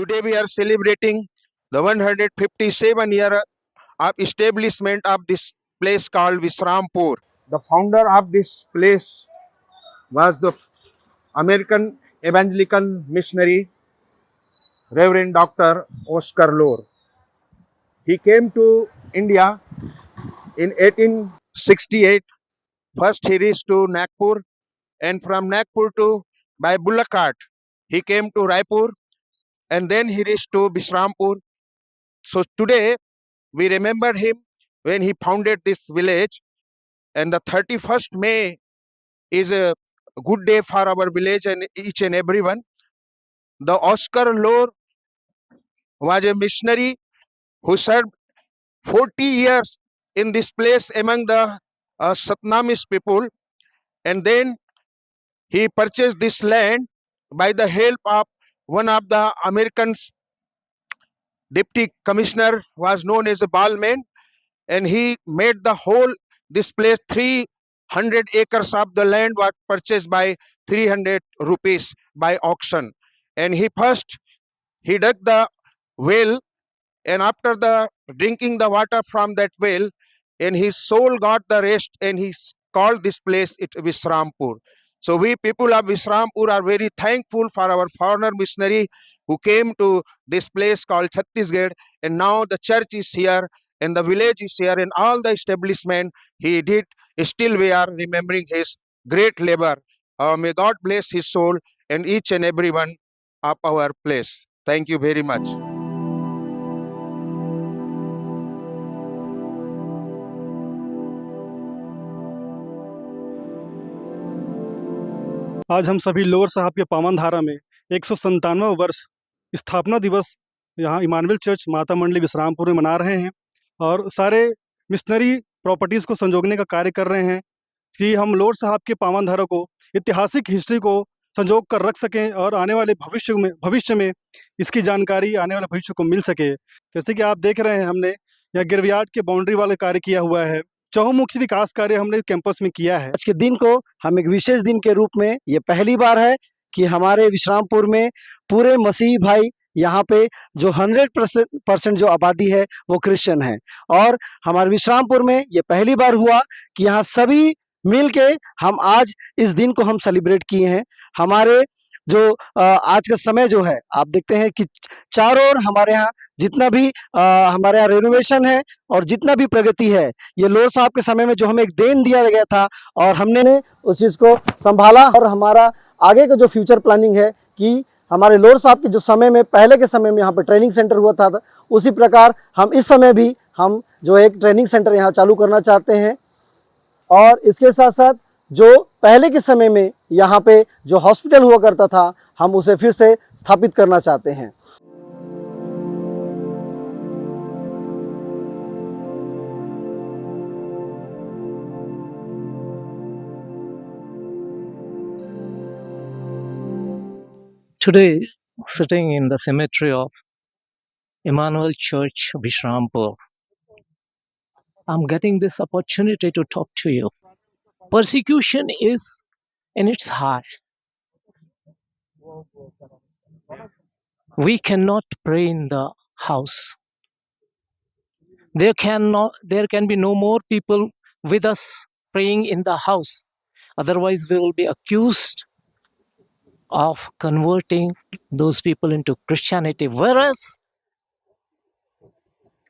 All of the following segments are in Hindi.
Today we are celebrating the 157 year of establishment of this place called Visrampur. The founder of this place was the American evangelical missionary Reverend Dr. Oscar Lohr. He came to India in 1868. First he reached to Nagpur, and from Nagpur to by bullock cart he came to Raipur, and then he reached to Bisrampur. So today we remember him when he founded this village, and the 31st May is a good day for our village and each and everyone. The Oscar Lohr was a missionary who served 40 years in this place among the Satnamis people, and then he purchased this land by the help of one of the American deputy commissioner was known as a Ballman, and he made the whole this place 300 acres of the land was purchased by 300 rupees by auction. And he dug the well, and after the drinking the water from that well, and his soul got the rest, and he called this place it Visrampur. So we people of Visrampur are very thankful for our foreigner missionary who came to this place called Chhattisgarh, and now the church is here and the village is here and all the establishment he did. Still we are remembering his great labor. May God bless his soul and each and every one of our place. Thank you very much. आज हम सभी लोअर साहब के पावन धारा में 197वां वर्ष स्थापना दिवस यहाँ इमानुएल चर्च माता मंडली विश्रामपुर में मना रहे हैं और सारे मिशनरी प्रॉपर्टीज़ को संजोगने का कार्य कर रहे हैं कि हम लोअर साहब के पावन धारा को, ऐतिहासिक हिस्ट्री को संजोग कर रख सकें और आने वाले भविष्य में इसकी जानकारी आने वाले भविष्य को मिल सके। जैसे कि आप देख रहे हैं, हमने यहाँ गिरवियार्ड के बाउंड्री वाले कार्य किया हुआ है, चहुमुखी विकास कार्य हमने कैंपस में किया है। आज के दिन को हम एक विशेष दिन के रूप में, ये पहली बार है कि हमारे विश्रामपुर में पूरे मसीही भाई यहाँ पे जो 100% जो आबादी है वो क्रिश्चियन है, और हमारे विश्रामपुर में ये पहली बार हुआ कि यहाँ सभी मिल के हम आज इस दिन को हम सेलिब्रेट किए हैं। हमारे जो आज का समय जो है, आप देखते हैं कि चारों ओर हमारे यहाँ जितना भी हमारे यहाँ रेनोवेशन है और जितना भी प्रगति है, ये लोअर साहब के समय में जो हमें एक देन दिया गया था और हमने उस चीज़ को संभाला, और हमारा आगे का जो फ्यूचर प्लानिंग है कि हमारे लोअर साहब के जो समय में, पहले के समय में यहाँ पर ट्रेनिंग सेंटर हुआ था, उसी प्रकार हम इस समय भी हम जो एक ट्रेनिंग सेंटर यहाँ चालू करना चाहते हैं। और इसके साथ साथ जो पहले के समय में यहाँ पे जो हॉस्पिटल हुआ करता था, हम उसे फिर से स्थापित करना चाहते हैं। Today, sitting in the cemetery of Emmanuel Church, Vishrampur, I'm getting this opportunity to talk to you. Persecution is in its high. We cannot pray in the house. There can be no more people with us praying in the house. Otherwise, we will be accused of converting those people into Christianity, whereas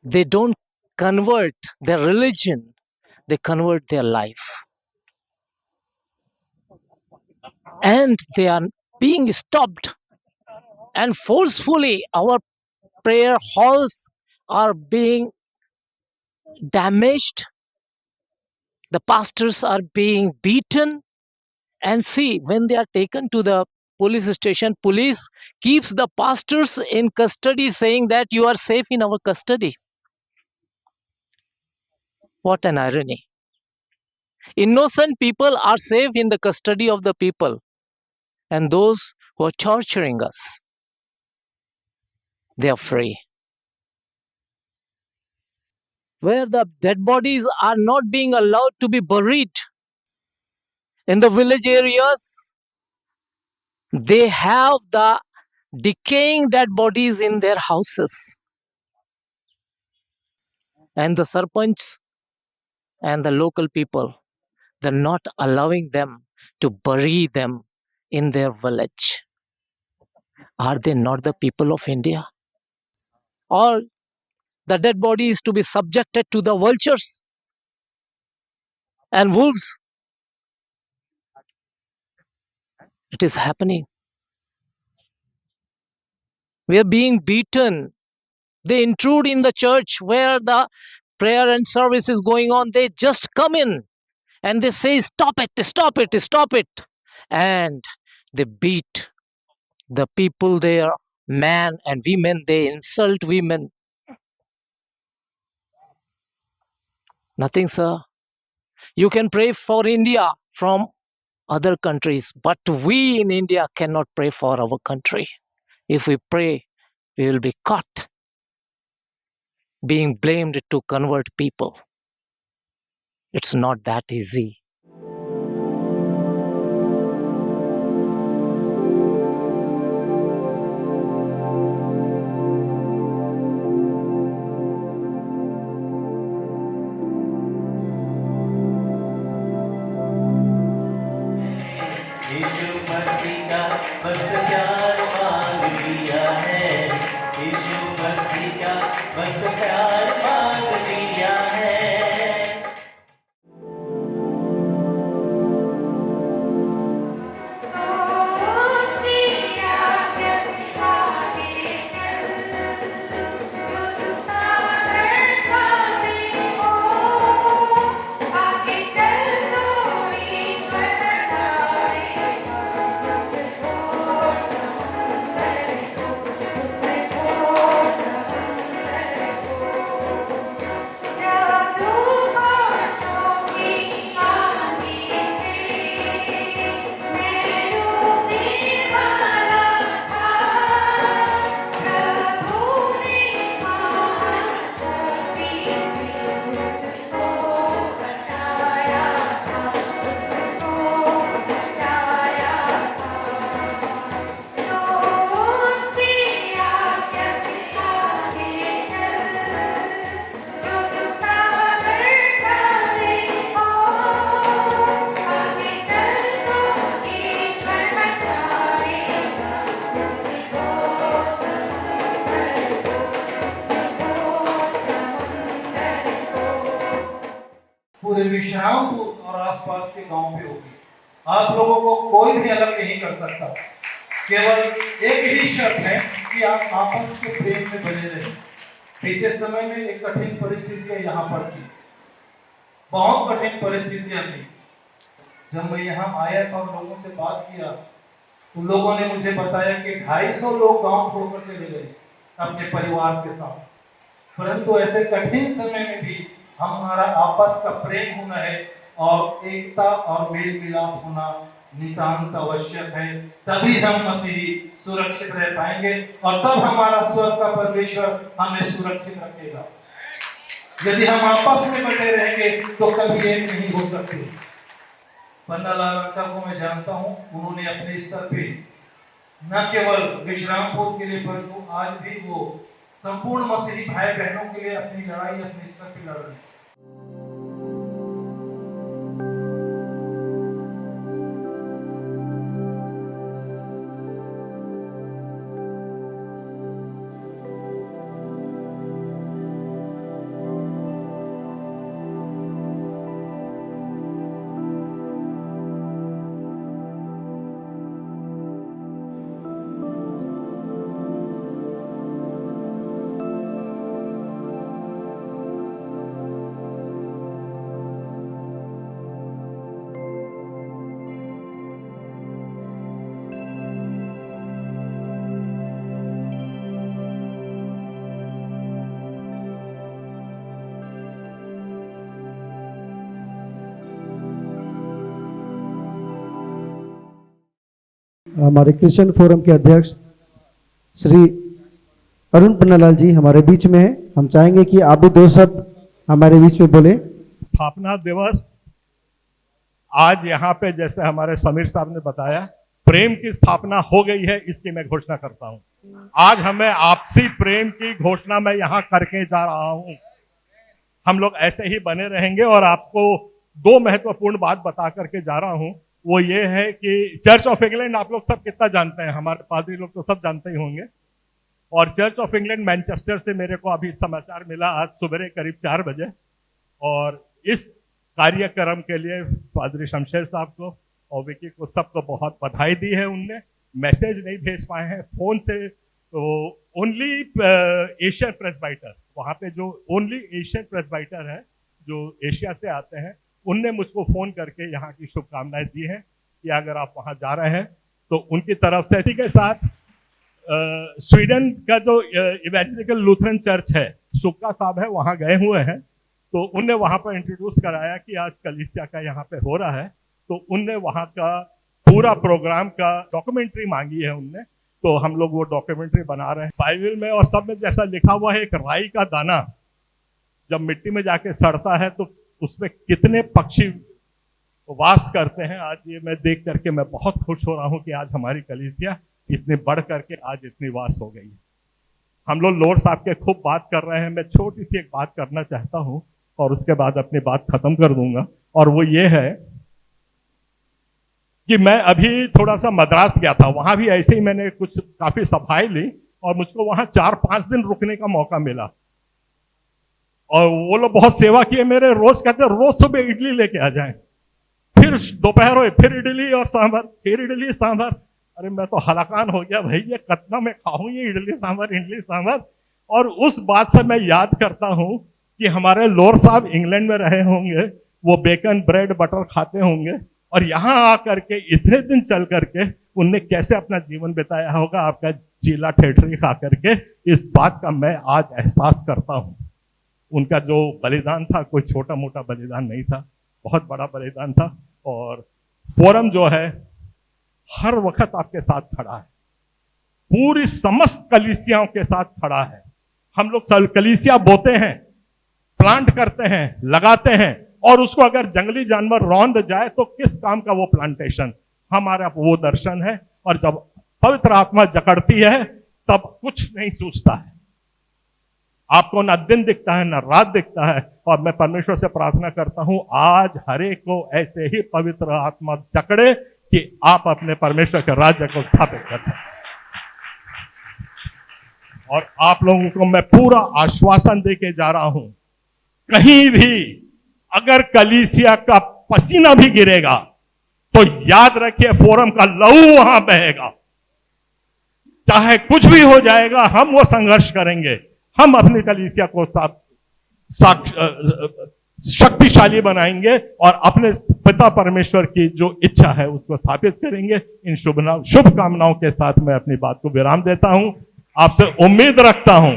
they don't convert their religion, they convert their life. And they are being stopped, and forcefully our prayer halls are being damaged. The pastors are being beaten, and see, when they are taken to the police station, police keeps the pastors in custody, saying that you are safe in our custody. What an irony. Innocent people are safe in the custody of the people, and those who are torturing us, they are free. Where the dead bodies are not being allowed to be buried in the village areas, they have the decaying dead bodies in their houses. And the sarpanch and the local people, they're not allowing them to bury them in their village. Are they not the people of India? Or the dead body is to be subjected to the vultures and wolves? It is happening. We are being beaten. They intrude in the church where the prayer and service is going on. They just come in and they say, stop it, stop it, stop it. And they beat the people there, men and women. They insult women. Nothing, sir. You can pray for India from other countries, but we in India cannot pray for our country. If we pray, we will be caught being blamed to convert people. It's not that easy. यीशु मसीह का बस प्यार मांग लिया है। यीशु मसीह का बस प्यार मांग लिया है। पूरे विश्रामपुर और आसपास के गांव पे होगी। आप लोगों को कोई भी अलग नहीं कर सकता। केवल एक ही शर्त है कि आप आपस के प्रेम में बने रहें। बीते समय में एक कठिन परिस्थितियां यहाँ पर थी, बहुत कठिन परिस्थितियां थी। जब मैं यहाँ आया था और लोगों से बात किया, उन लोगों ने मुझे बताया कि 250 लोग गांव छोड़कर चले गए अपने परिवार के साथ। परंतु ऐसे कठिन समय में भी हमारा आपस का प्रेम होना है और एकता और मेल मिलाप होना नितांत आवश्यक है। तभी हम मसीही सुरक्षित रह पाएंगे और तब हमारा स्वर्ग का परमेश्वर हमें सुरक्षित रखेगा। यदि हम आपस में बटे रहेंगे तो कभी एक नहीं हो सकते। पन्नालाल अंकल को मैं जानता हूँ, उन्होंने अपने स्तर पे न केवल विश्रामपुर के लिए परंतु आज भी वो संपूर्ण मसीही भाई बहनों के लिए अपनी लड़ाई अपने स्तर पे लड़ रहे हैं। हमारे क्रिश्चियन फोरम के अध्यक्ष श्री अरुण पन्नालाल जी हमारे बीच में हैं। हम चाहेंगे कि आप भी दो शब्द हमारे बीच में बोले। स्थापना दिवस आज यहाँ पे जैसे हमारे समीर साहब ने बताया प्रेम की स्थापना हो गई है, इसकी मैं घोषणा करता हूं। आज हमें आपसी प्रेम की घोषणा मैं यहां करके जा रहा हूं। हम लोग ऐसे ही बने रहेंगे और आपको दो महत्वपूर्ण बात बता करके जा रहा हूं। वो ये है कि चर्च ऑफ इंग्लैंड आप लोग सब कितना जानते हैं, हमारे पादरी लोग तो सब जानते ही होंगे। और चर्च ऑफ इंग्लैंड मैनचेस्टर से मेरे को अभी समाचार मिला आज सुबह करीब 4 बजे, और इस कार्यक्रम के लिए पादरी शमशेर साहब को और विकी को सबको बहुत बधाई दी है। उनने मैसेज नहीं भेज पाए हैं फोन से, तो ओनली एशियन प्रेसबाइटर, वहाँ पे जो ओनली एशियन प्रेसबाइटर है जो एशिया से आते हैं, उनने मुझको फ़ोन करके यहाँ की शुभकामनाएं दी हैं कि अगर आप वहाँ जा रहे हैं तो उनकी तरफ से। इसी के साथ स्वीडन का जो इवेंजलिकल लूथरन चर्च है, सुक्का साहब है, वहाँ गए हुए हैं, तो उनने वहाँ पर इंट्रोड्यूस कराया कि आज कलीसिया का यहाँ पे हो रहा है, तो उनने वहाँ का पूरा प्रोग्राम का डॉक्यूमेंट्री मांगी है उनने, तो हम लोग वो डॉक्यूमेंट्री बना रहे हैं। बाइबल में और सब में जैसा लिखा हुआ है, एक राई का दाना जब मिट्टी में जाके सड़ता है तो उसमें कितने पक्षी वास करते हैं। आज ये मैं देख करके मैं बहुत खुश हो रहा हूँ कि आज हमारी कलीसिया इतनी बढ़ करके आज इतनी वास हो गई है। हम लोग लॉर्ड साहब के खूब बात कर रहे हैं, मैं छोटी सी एक बात करना चाहता हूँ और उसके बाद अपनी बात खत्म कर दूंगा, और वो ये है कि मैं अभी थोड़ा सा मद्रास गया था, वहां भी ऐसे ही मैंने कुछ काफी सफाई ली और मुझको वहां 4-5 दिन रुकने का मौका मिला, और वो लोग बहुत सेवा किए मेरे। रोज कहते रोज सुबह इडली लेके आ जाएं, फिर दोपहर हो फिर इडली और सांभर, फिर इडली सांभर। अरे मैं तो हलाकान हो गया भाई, ये कितना मैं खाऊं ये इडली सांभर। और उस बात से मैं याद करता हूं कि हमारे लॉर्ड साहब इंग्लैंड में रहे होंगे, वो बेकन ब्रेड बटर खाते होंगे, और यहाँ आकर के इतने दिन चल करके उनने कैसे अपना जीवन बिताया होगा आपका चीला ठेठरी खा करके। इस बात का मैं आज एहसास करता हूँ। उनका जो बलिदान था कोई छोटा मोटा बलिदान नहीं था, बहुत बड़ा बलिदान था। और फोरम जो है हर वक्त आपके साथ खड़ा है, पूरी समस्त कलीसियाओं के साथ खड़ा है। हम लोग कलीसिया बोते हैं, प्लांट करते हैं, लगाते हैं, और उसको अगर जंगली जानवर रौंद जाए तो किस काम का वो प्लांटेशन। हमारा वो दर्शन है, और जब पवित्र आत्मा जकड़ती है तब कुछ नहीं सूझता है, आपको ना दिन दिखता है ना रात दिखता है। और मैं परमेश्वर से प्रार्थना करता हूं आज हर एक को ऐसे ही पवित्र आत्मा जकड़े कि आप अपने परमेश्वर के राज्य को स्थापित कर सकें। और आप लोगों को मैं पूरा आश्वासन देके जा रहा हूं, कहीं भी अगर कलीसिया का पसीना भी गिरेगा तो याद रखिए फोरम का लहू वहां बहेगा। चाहे कुछ भी हो जाएगा, हम वो संघर्ष करेंगे, हम अपनी कलीसिया को शक्तिशाली बनाएंगे और अपने पिता परमेश्वर की जो इच्छा है उसको स्थापित करेंगे। इन शुभकामनाओं के साथ मैं अपनी बात को विराम देता हूं। आपसे उम्मीद रखता हूं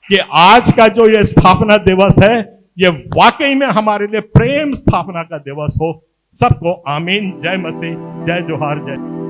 कि आज का जो ये स्थापना दिवस है, ये वाकई में हमारे लिए प्रेम स्थापना का दिवस हो। सबको आमीन। जय मसीह, जय जोहार, जय।